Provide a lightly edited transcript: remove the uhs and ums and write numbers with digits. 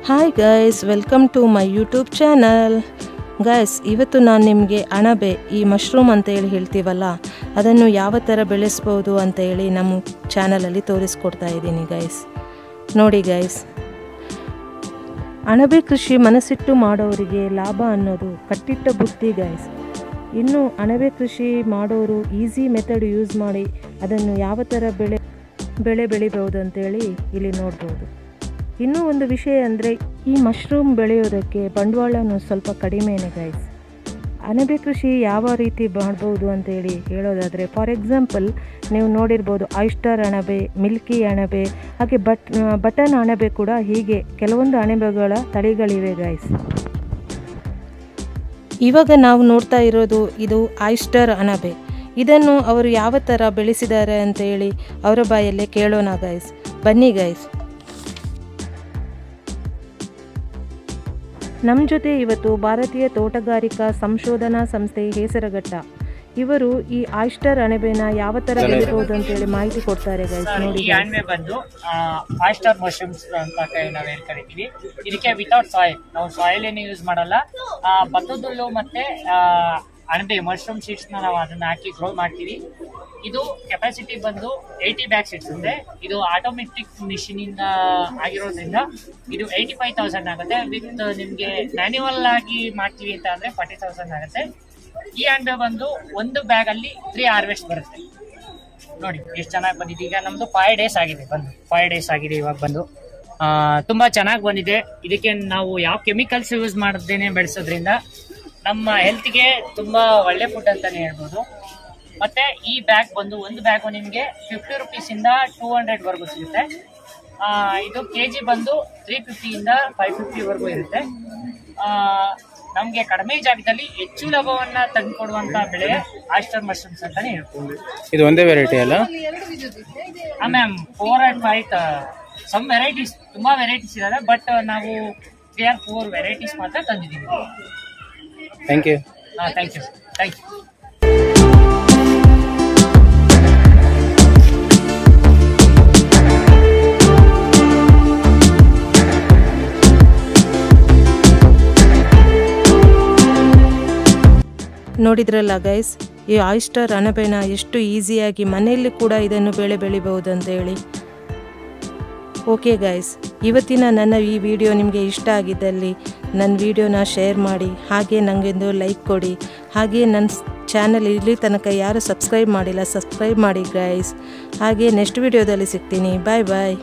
Hi guys, welcome to my YouTube channel. Guys, ಇವತ್ತು ನಾನು ನಿಮಗೆ ಅಣಬೆ, ಈ ಮಶ್ರೂಮ್ ಅಂತ ಹೇಳ್ತೀವಲ್ಲ, ಅದನ್ನು ಯಾವ ಥರ ಬೆಳೆಸ್ಬೋದು ಅಂತ ಹೇಳಿ ನಮ್ಮ ಚಾನಲಲ್ಲಿ ತೋರಿಸ್ಕೊಡ್ತಾ ಇದ್ದೀನಿ ಗೈಸ್. ನೋಡಿ ಗೈಸ್, ಅಣಬೆ ಕೃಷಿ ಮನಸ್ಸಿಟ್ಟು ಮಾಡೋರಿಗೆ ಲಾಭ ಅನ್ನೋದು ಕಟ್ಟಿಟ್ಟ ಬುತ್ತಿ ಗೈಸ್. ಇನ್ನು ಅಣಬೆ ಕೃಷಿ ಮಾಡೋರು ಈಸಿ ಮೆಥಡ್ ಯೂಸ್ ಮಾಡಿ ಅದನ್ನು ಯಾವ ಥರ ಬೆಳೆ ಬೆಳಿಬೋದು ಅಂತೇಳಿ ಇಲ್ಲಿ ನೋಡ್ಬೋದು. ಇನ್ನೂ ಒಂದು ವಿಷಯ ಅಂದರೆ, ಈ ಮಶ್ರೂಮ್ ಬೆಳೆಯೋದಕ್ಕೆ ಬಂಡವಾಳನೂ ಸ್ವಲ್ಪ ಕಡಿಮೆನೇ ಗೈಸ್. ಅಣಬೆ ಕೃಷಿ ಯಾವ ರೀತಿ ಮಾಡ್ಬೋದು ಅಂತೇಳಿ ಹೇಳೋದಾದರೆ, ಫಾರ್ ಎಕ್ಸಾಂಪಲ್ ನೀವು ನೋಡಿರ್ಬೋದು ಆಯಿಸ್ಟರ್ ಅಣಬೆ, ಮಿಲ್ಕಿ ಅಣಬೆ, ಹಾಗೆ ಬಟನ್ ಅಣಬೆ ಕೂಡ, ಹೀಗೆ ಕೆಲವೊಂದು ಅಣಬೆಗಳ ತಳಿಗಳಿವೆ ಗೈಸ್. ಇವಾಗ ನಾವು ನೋಡ್ತಾ ಇರೋದು ಇದು ಆಯಿಸ್ಟರ್ ಅಣಬೆ. ಇದನ್ನು ಅವರು ಯಾವ ಥರ ಬೆಳೆಸಿದ್ದಾರೆ ಅಂತೇಳಿ ಅವರ ಬಾಯಲ್ಲೇ ಕೇಳೋಣ ಗೈಸ್. ಬನ್ನಿ ಗೈಸ್. ನಮ್ಮ ಜೊತೆ ಇವತ್ತು ಭಾರತೀಯ ತೋಟಗಾರಿಕಾ ಸಂಶೋಧನಾ ಸಂಸ್ಥೆ ಹೆಸರಘಟ್ಟ ಇವರು ಈ ಆಯಿಸ್ಟರ್ ಅಣಬೆನ ಯಾವ ತರ ಬೆಳೆಯಬಹುದು ಅಂತ ಹೇಳಿ ಮಾಹಿತಿ ಕೊಡ್ತಾರೆ ಗೈಸ್. ನೋಡಿ, ಈ ಅಣಬೆ ಬಂದು ಆಯಿಸ್ಟರ್ ಮಶ್ರೂಮ್ಸ್ ಅಂತ ನಾವು ಹೇಳಿ ಕರಿತೀವಿ. ಇದಕ್ಕೆ ವಿತೌಟ್ ಸಾಯಿಲ್, ನಾವು ಸಾಯಿಲ್ ಏನು ಯೂಸ್ ಮಾಡಲ್ಲ. ಭತ್ತದ ಮತ್ತೆ ಅಣಬೆ ಮಶ್ರೂಮ್ ಸೀಡ್ಸ್ ನಾವು ಅದನ್ನ ಹಾಕಿ ಗ್ರೋ ಮಾಡ್ತೀವಿ. ಇದು ಕೆಪಾಸಿಟಿ ಬಂದು 80 ಬ್ಯಾಗ್ಸ್ ಇರ್ತದೆ. ಇದು ಆಟೋಮೆಟಿಕ್ ಮಿಷಿನ್ ಇಂದ ಆಗಿರೋದ್ರಿಂದ ಇದು 85,000 ಆಗುತ್ತೆ. ವಿತ್ ನಿಮ್ಗೆ ಮ್ಯಾನ್ಯುವಲ್ ಆಗಿ ಮಾಡ್ತೀವಿ ಅಂತ ಅಂದ್ರೆ 40,000 ಆಗುತ್ತೆ. ಈ ಅಣಬೆ ಬಂದು ಒಂದು ಬ್ಯಾಗ್ ಅಲ್ಲಿ 3 ಹಾರ್ವೆಸ್ಟ್ ಬರುತ್ತೆ. ನೋಡಿ ಎಷ್ಟು ಚೆನ್ನಾಗಿ ಬಂದಿದೆ. ಈಗ ನಮ್ದು 5 ಡೇಸ್ ಆಗಿದೆ, 5 ಡೇಸ್ ಆಗಿದೆ ಇವಾಗ ಬಂದು. ತುಂಬಾ ಚೆನ್ನಾಗಿ ಬಂದಿದೆ. ಇದಕ್ಕೆ ನಾವು ಯಾವ ಕೆಮಿಕಲ್ಸ್ ಯೂಸ್ ಮಾಡದೇನೆ ಬೆಳೆಸೋದ್ರಿಂದ ನಮ್ಮ ಹೆಲ್ತ್ಗೆ ತುಂಬಾ ಒಳ್ಳೆ ಫುಡ್ ಅಂತಾನೆ ಹೇಳ್ಬೋದು. ಮತ್ತೆ ಈ ಬ್ಯಾಗ್ ಬಂದು ಒಂದು ಬ್ಯಾಗ್ ನಿಮ್ಗೆ 50 ರೂಪೀಸ್ ಇಂದ 200 ವರೆಗೂ ಸಿಗುತ್ತೆ. ಇದು ಕೆಜಿ ಬಂದು 350 ಇಂದ 550 ವರೆಗೂ ಇರುತ್ತೆ. ನಮ್ಗೆ ಕಡಿಮೆ ಜಾಗದಲ್ಲಿ ಹೆಚ್ಚು ಲಾಭವನ್ನ ತಂದುಕೊಡುವಂತ ಬೆಳೆ ಆಯಿಸ್ಟರ್ ಮಶ್ರೂಮ್ಸ್ ಅಂತಾನೆ ಹೇಳ್ಬೋದು. ಇದು ಒಂದೇ ವೆರೈಟಿ ಅಲ್ಲ ಮ್ಯಾಮ್? 4 and 5 ಸಮ್ ವೆರೈಟೀಸ್, ತುಂಬಾ ವೆರೈಟೀಸ್ ಇದಾವೆ. ಬಟ್ ನಾವು 3 or 4 ವೆರೈಟೀಸ್ ಮಾತ್ರ ತಂದಿದ್ದೀವಿ. Thank you. Thank you. ನೋಡಿದ್ರಲ್ಲ ಗೈಸ್, ಈ ಆಯಿಸ್ಟರ್ ಅಣಬೆನ ಎಷ್ಟು ಈಸಿಯಾಗಿ ಮನೆಯಲ್ಲಿ ಕೂಡ ಇದನ್ನು ಬೆಳಿಬಹುದು ಅಂತ ಹೇಳಿ. ಓಕೆ ಗೈಸ್, ಇವತ್ತಿನ ನನ್ನ ಈ ವಿಡಿಯೋ ನಿಮಗೆ ಇಷ್ಟ ಆಗಿದ್ದಲ್ಲಿ ನನ್ನ ವಿಡಿಯೋನ ಶೇರ್ ಮಾಡಿ, ಹಾಗೆ ನನಗೆಂದು ಲೈಕ್ ಕೊಡಿ. ಹಾಗೆ ನನ್ನ ಚಾನಲ್ ಇಲ್ಲಿ ತನಕ ಯಾರು ಸಬ್ಸ್ಕ್ರೈಬ್ ಮಾಡಿಲ್ಲ, ಸಬ್ಸ್ಕ್ರೈಬ್ ಮಾಡಿ ಗೈಸ್. ಹಾಗೆ ನೆಕ್ಸ್ಟ್ ವಿಡಿಯೋದಲ್ಲಿ ಸಿಗ್ತೀನಿ. ಬಾಯ್ ಬಾಯ್.